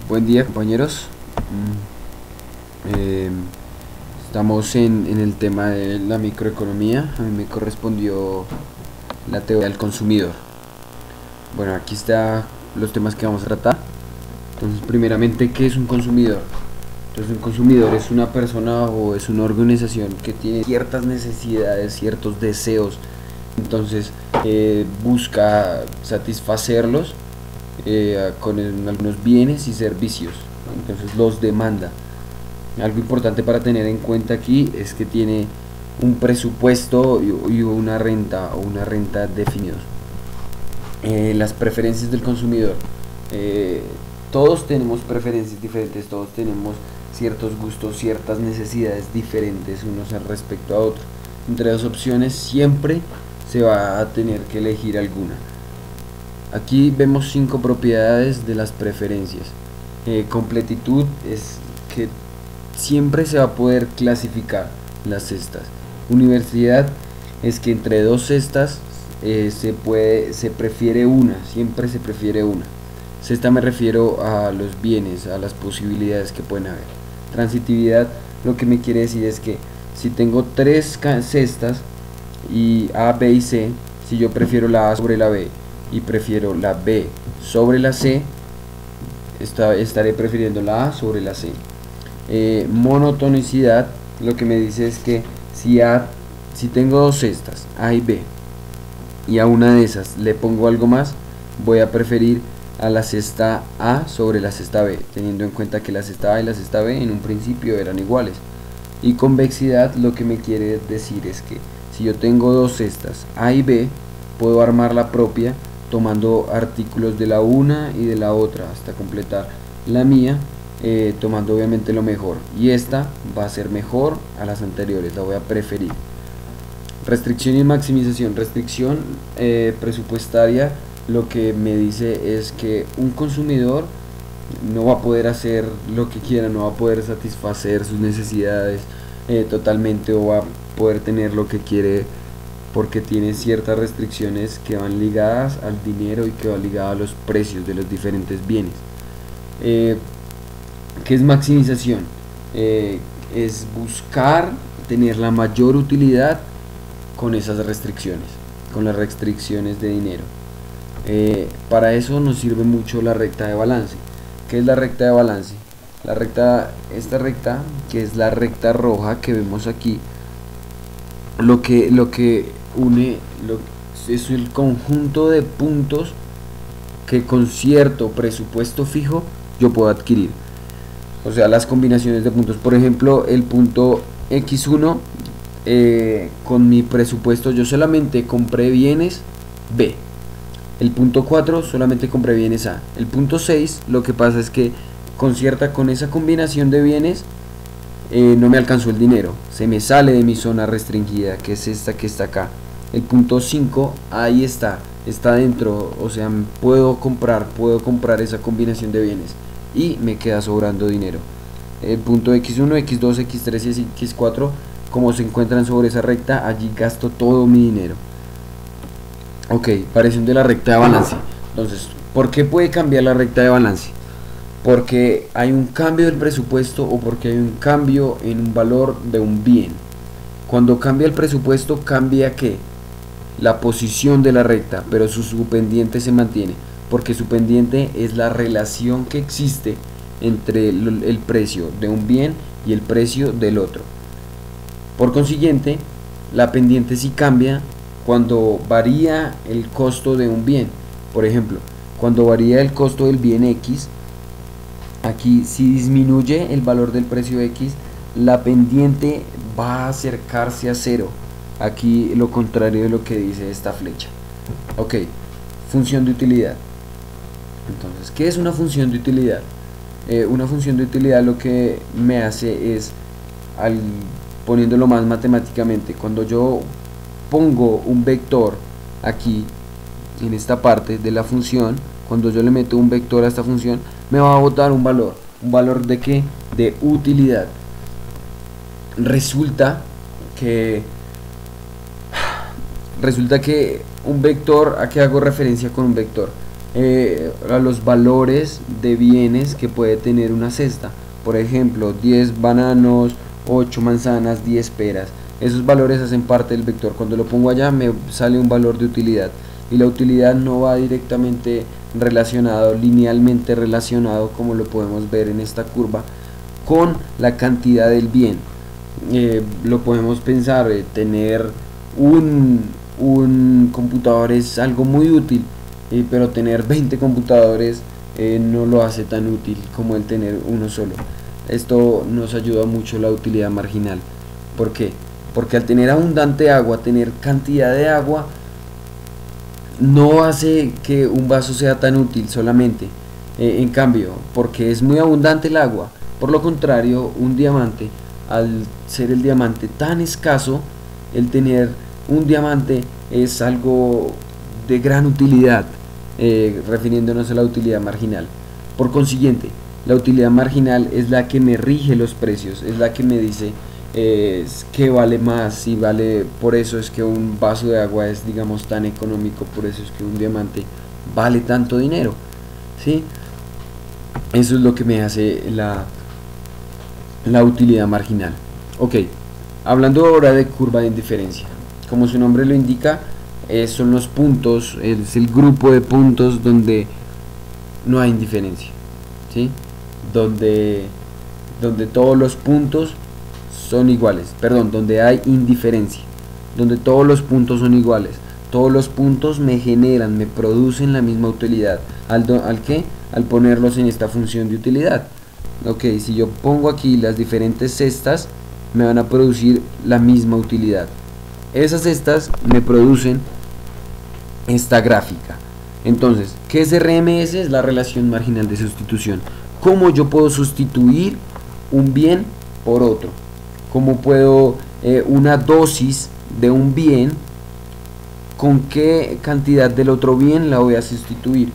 Buen día, compañeros. Eh, Estamos en el tema de la microeconomía. A mí me correspondió la teoría del consumidor. Bueno, aquí están los temas que vamos a tratar. Entonces, primeramente, ¿qué es un consumidor? Entonces, un consumidor es una persona o es una organización que tiene ciertas necesidades, ciertos deseos. Entonces, busca satisfacerlos con algunos bienes y servicios. Entonces los demanda. Algo importante para tener en cuenta aquí es que tiene un presupuesto y una renta definidos. Las preferencias del consumidor. Todos tenemos preferencias diferentes, todos tenemos ciertos gustos, ciertas necesidades diferentes unos al respecto a otros. Entre dos opciones siempre se va a tener que elegir alguna. Aquí vemos 5 propiedades de las preferencias. Completitud es que siempre se va a poder clasificar las cestas. Universidad es que entre dos cestas se prefiere una, siempre se prefiere una. Cesta me refiero a los bienes, a las posibilidades que pueden haber. Transitividad lo que me quiere decir es que si tengo 3 cestas y A, B y C, si yo prefiero la A sobre la B y prefiero la B sobre la C, estaré prefiriendo la A sobre la C. Monotonicidad lo que me dice es que si tengo dos cestas, A y B, y a una de esas le pongo algo más, voy a preferir a la cesta A sobre la cesta B, teniendo en cuenta que la cesta A y la cesta B en un principio eran iguales. Y convexidad lo que me quiere decir es que si yo tengo dos cestas A y B, puedo armar la propia tomando artículos de la una y de la otra hasta completar la mía, tomando obviamente lo mejor, y esta va a ser mejor a las anteriores, la voy a preferir. Restricción y maximización. Restricción presupuestaria lo que me dice es que un consumidor no va a poder hacer lo que quiera, no va a poder satisfacer sus necesidades totalmente, o va a poder tener lo que quiere porque tiene ciertas restricciones que van ligadas al dinero y que van ligadas a los precios de los diferentes bienes. ¿Qué es maximización? Es buscar tener la mayor utilidad con esas restricciones, con las restricciones de dinero. Para eso nos sirve mucho la recta de balance. ¿Qué es la recta de balance? Esta recta, que es la recta roja que vemos aquí, lo que une es el conjunto de puntos que con cierto presupuesto fijo yo puedo adquirir. O sea, las combinaciones de puntos. Por ejemplo, el punto X1, con mi presupuesto yo solamente compré bienes B. El punto 4 solamente compré bienes A. El punto 6 lo que pasa es que con esa combinación de bienes no me alcanzó el dinero, se me sale de mi zona restringida, que es esta que está acá. El punto 5 ahí está dentro, o sea, puedo comprar esa combinación de bienes y me queda sobrando dinero. El punto X1, X2, X3 y X4, como se encuentran sobre esa recta, allí gasto todo mi dinero. Ok, variación de la recta de balance. Entonces, ¿por qué puede cambiar la recta de balance? Porque hay un cambio del presupuesto o porque hay un cambio en un valor de un bien. Cuando cambia el presupuesto, cambia ¿qué? La posición de la recta, pero su subpendiente se mantiene, porque su pendiente es la relación que existe entre el precio de un bien y el precio del otro. Por consiguiente, la pendiente sí cambia cuando varía el costo de un bien. Por ejemplo, cuando varía el costo del bien X, aquí si disminuye el valor del precio X, la pendiente va a acercarse a 0. Aquí lo contrario de lo que dice esta flecha. Ok, función de utilidad. Entonces, ¿qué es una función de utilidad? Una función de utilidad lo que me hace es, poniéndolo más matemáticamente, cuando yo pongo un vector aquí en esta parte de la función, cuando yo le meto un vector a esta función, me va a botar un valor de ¿qué? De utilidad. Resulta que un vector, ¿a qué hago referencia con un vector? a los valores de bienes que puede tener una cesta. Por ejemplo, 10 bananos, 8 manzanas, 10 peras. Esos valores hacen parte del vector. Cuando lo pongo allá me sale un valor de utilidad. Y la utilidad no va directamente relacionado, linealmente relacionado, como lo podemos ver en esta curva, con la cantidad del bien. Lo podemos pensar, tener un computador es algo muy útil, pero tener 20 computadores no lo hace tan útil como el tener uno solo. Esto nos ayuda mucho la utilidad marginal. ¿Por qué? Porque al tener abundante agua, tener cantidad de agua, no hace que un vaso sea tan útil solamente. En cambio, porque es muy abundante el agua, por lo contrario, un diamante, al ser el diamante tan escaso, el tener un diamante es algo de gran utilidad, refiriéndonos a la utilidad marginal. Por consiguiente, la utilidad marginal es la que me rige los precios, es la que me dice que vale más, y vale. Por eso es que un vaso de agua es, digamos, tan económico, por eso es que un diamante vale tanto dinero, ¿sí? Eso es lo que me hace la utilidad marginal. Ok, hablando ahora de curva de indiferencia, como su nombre lo indica, son los puntos, es el grupo de puntos donde no hay indiferencia, ¿sí? Donde todos los puntos son iguales, perdón, donde hay indiferencia, donde todos los puntos son iguales, todos los puntos me generan, me producen la misma utilidad. ¿Al qué? Al ponerlos en esta función de utilidad. Ok, si yo pongo aquí las diferentes cestas, me van a producir la misma utilidad. Esas cestas me producen esta gráfica. Entonces, ¿qué es RMS? Es la relación marginal de sustitución. ¿Cómo yo puedo sustituir un bien por otro? ¿Cómo puedo una dosis de un bien, con qué cantidad del otro bien la voy a sustituir?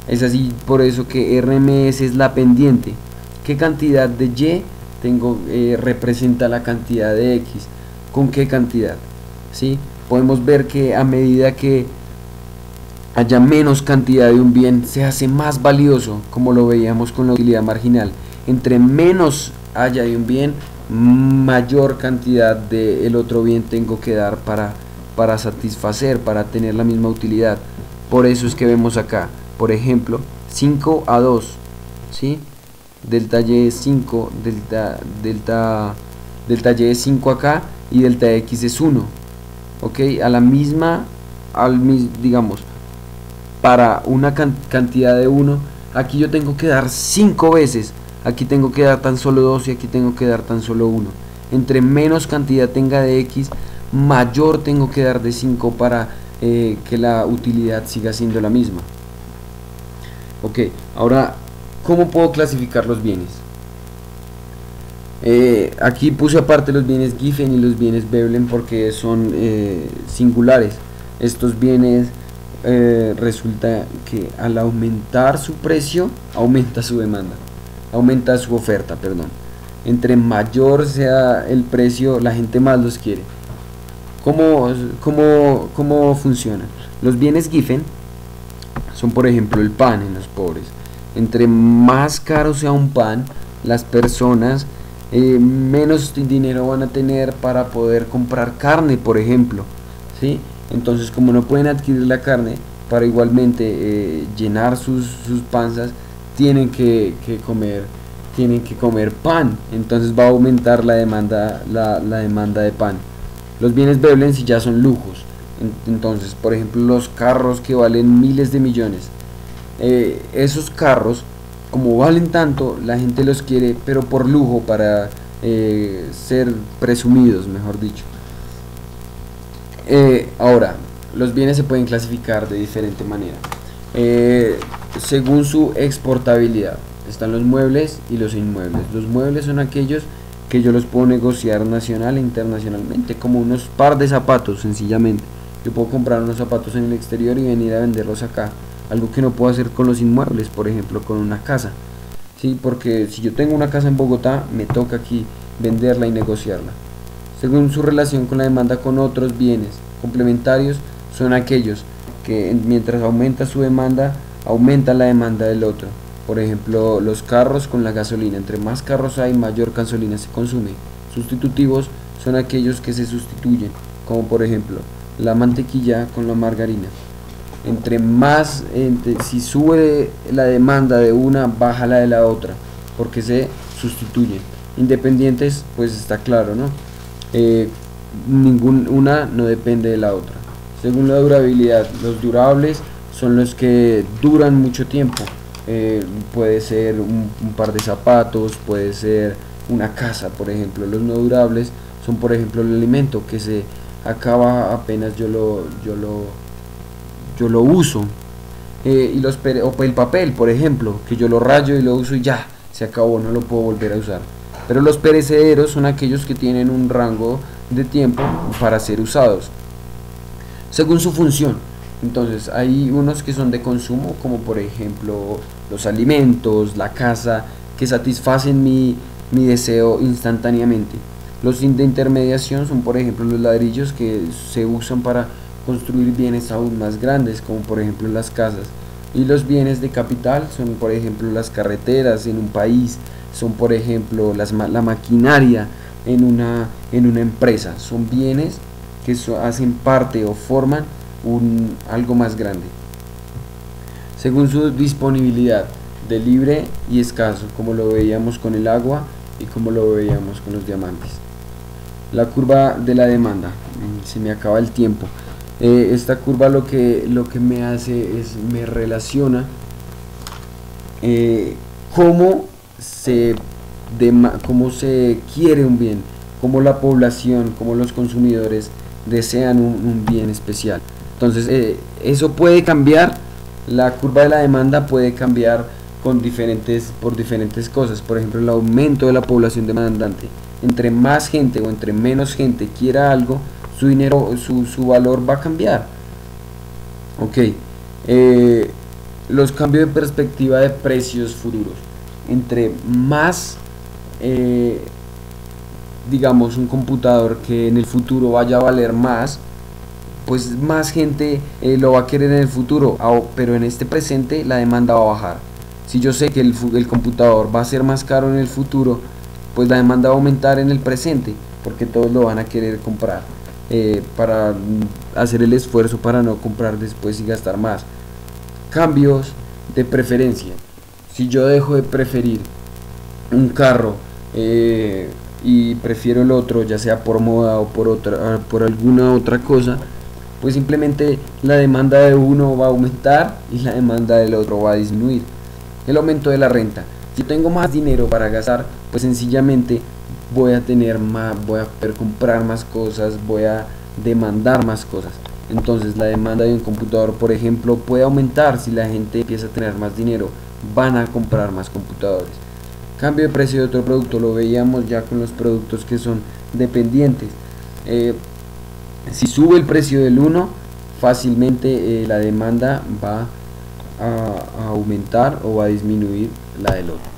Es así, por eso que RMS es la pendiente. ¿Qué cantidad de Y tengo, representa la cantidad de X? ¿Con qué cantidad? ¿Sí? Podemos ver que a medida que haya menos cantidad de un bien, se hace más valioso, como lo veíamos con la utilidad marginal. Entre menos haya de un bien, mayor cantidad del otro bien tengo que dar para satisfacer, para tener la misma utilidad. Por eso es que vemos acá, por ejemplo, 5 a 2, ¿sí? Delta Y es 5, delta Y es 5 acá, y delta X es 1. Ok, a la misma, digamos, para una cantidad de 1, aquí yo tengo que dar 5 veces. Aquí tengo que dar tan solo 2 y aquí tengo que dar tan solo 1. Entre menos cantidad tenga de X, mayor tengo que dar de 5 para que la utilidad siga siendo la misma. Ok, ahora, ¿cómo puedo clasificar los bienes? Aquí puse aparte los bienes Giffen y los bienes Veblen porque son singulares. Estos bienes resulta que al aumentar su precio, aumenta su demanda. Aumenta su oferta, perdón. Entre mayor sea el precio, la gente más los quiere. ¿Cómo funcionan? Los bienes Giffen son, por ejemplo, el pan en los pobres. Entre más caro sea un pan, las personas menos dinero van a tener para poder comprar carne, por ejemplo, ¿sí? Entonces, como no pueden adquirir la carne, para igualmente llenar sus panzas, tienen que comer pan. Entonces va a aumentar la demanda de pan. Los bienes Veblen si ya son lujos. Entonces, por ejemplo, los carros que valen miles de millones, esos carros, como valen tanto, la gente los quiere, pero por lujo, para ser presumidos, mejor dicho. Ahora, los bienes se pueden clasificar de diferente manera, según su exportabilidad. Están los muebles y los inmuebles. Los muebles son aquellos que yo los puedo negociar nacional e internacionalmente, como unos par de zapatos, sencillamente. Yo puedo comprar unos zapatos en el exterior y venir a venderlos acá, algo que no puedo hacer con los inmuebles, por ejemplo con una casa, ¿sí? Porque si yo tengo una casa en Bogotá, me toca aquí venderla y negociarla. Según su relación con la demanda con otros bienes complementarios, son aquellos que mientras aumenta su demanda, aumenta la demanda del otro. Por ejemplo, los carros con la gasolina, entre más carros hay, mayor gasolina se consume. Sustitutivos son aquellos que se sustituyen, como por ejemplo la mantequilla con la margarina. Si sube la demanda de una, baja la de la otra, porque se sustituyen. Independientes, pues está claro, ¿no? Una no depende de la otra. Según la durabilidad, los durables son los que duran mucho tiempo. Puede ser un par de zapatos, puede ser una casa, por ejemplo. Los no durables son, por ejemplo, el alimento que se acaba apenas yo lo uso. O el papel, por ejemplo, que yo lo rayo y lo uso y ya, se acabó, no lo puedo volver a usar. Pero los perecederos son aquellos que tienen un rango de tiempo para ser usados según su función. Entonces hay unos que son de consumo, como por ejemplo los alimentos, la casa, que satisfacen mi deseo instantáneamente. Los de intermediación son, por ejemplo, los ladrillos que se usan para construir bienes aún más grandes, como por ejemplo las casas. Y los bienes de capital son, por ejemplo, las carreteras en un país, son, por ejemplo, la maquinaria en una empresa. Son bienes que hacen parte o forman algo más grande, según su disponibilidad, de libre y escaso, como lo veíamos con el agua y como lo veíamos con los diamantes. La curva de la demanda. Se me acaba el tiempo. Esta curva lo que me hace es me relaciona cómo se quiere un bien, cómo la población, cómo los consumidores desean un bien especial. Entonces eso puede cambiar. La curva de la demanda puede cambiar por diferentes cosas. Por ejemplo, el aumento de la población demandante. Entre más gente o entre menos gente quiera algo, su dinero, su valor va a cambiar. Ok. Los cambios de perspectiva de precios futuros. Entre más digamos, un computador que en el futuro vaya a valer más, pues más gente lo va a querer en el futuro, pero en este presente la demanda va a bajar. Si yo sé que el computador va a ser más caro en el futuro, pues la demanda va a aumentar en el presente, porque todos lo van a querer comprar, para hacer el esfuerzo para no comprar después y gastar más. Cambios de preferencia. Si yo dejo de preferir un carro y prefiero el otro, ya sea por moda o por alguna otra cosa, pues simplemente la demanda de uno va a aumentar y la demanda del otro va a disminuir. El aumento de la renta. Si tengo más dinero para gastar, pues sencillamente voy a poder comprar más cosas, voy a demandar más cosas. Entonces la demanda de un computador, por ejemplo, puede aumentar. Si la gente empieza a tener más dinero, van a comprar más computadores. Cambio de precio de otro producto, lo veíamos ya con los productos que son dependientes. Si sube el precio del uno, fácilmente la demanda va a aumentar o va a disminuir la del otro.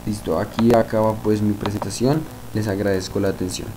Listo, aquí acaba pues mi presentación. Les agradezco la atención.